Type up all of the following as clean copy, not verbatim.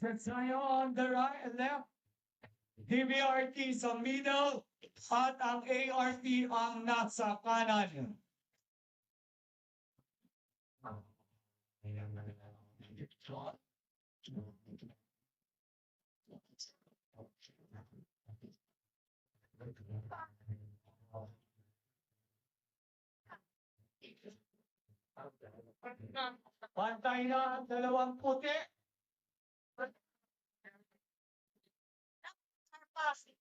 Tayo on the right and left. DBRT sa middle at ang ART ang nasa kanan. Pantay na ang dalawang puti.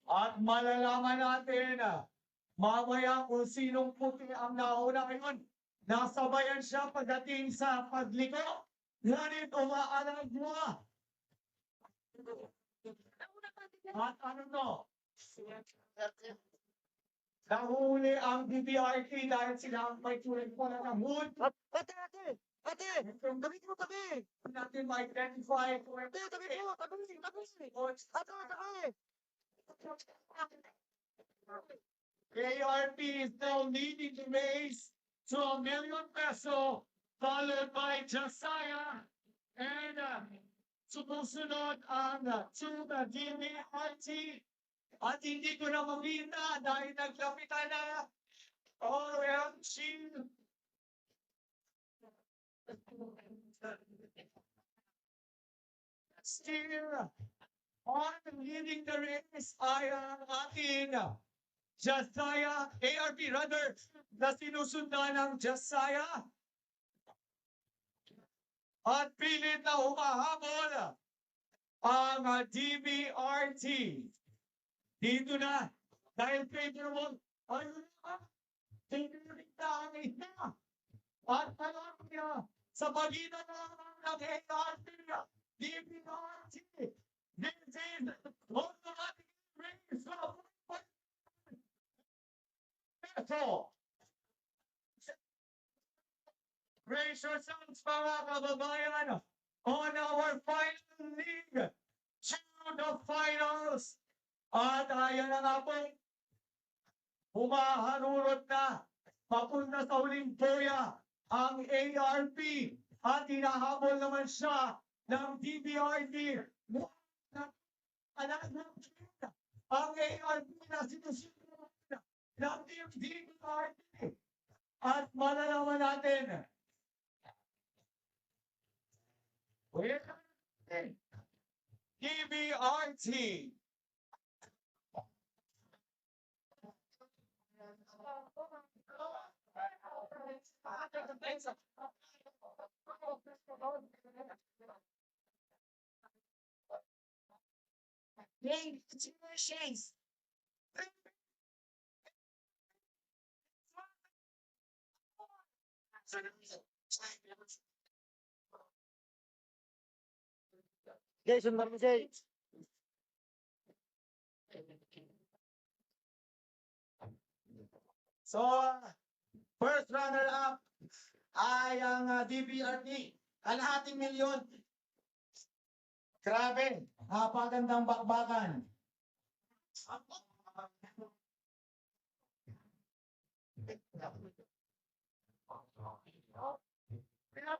At malalaman natin mamaya kung sinong puti ang nauna ngayon. Nasabayan siya pagdating sa pagliko. Ngunit umaalag mo. At ano to? Nahuli ang DBRT dahil sila ang may tulig po na nahuli. Ate! Tabi mo, tabi! Natin ma-identify kung Ate, tabi mo! Tabi! ARP is now leading the race to ₱1 million, followed by Josiah, and sumusunod ang to the DBRT. At hindi ko na makita dahil naglapitan na OMG. Still on leading the race ay ang ating Josiah, ARP rather, na sinusundan ng Josiah. At pilit na humahabol ang DBRT. Dito na, dahil favorable, ayun na, tinirita ang ina. At alam niya, sa pagitan ng ARP, DBRT, this is automatic race of peso. Raise yourselves, mga kababayan, on our final league to the finals. At ayan na nga po, humaharurot na, papunta sa Olympia ang ARP at hinahabol naman siya ng DBRT. Ang ARP na sinusunod ng DBRT. At malalaman natin, DBRT. Congratulations. Jay, sundan mo, Jay. So, first runner-up ay ang DBRT. Kalahating milyon. Grabe, napagandang bakbakan.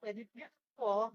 Pwede po.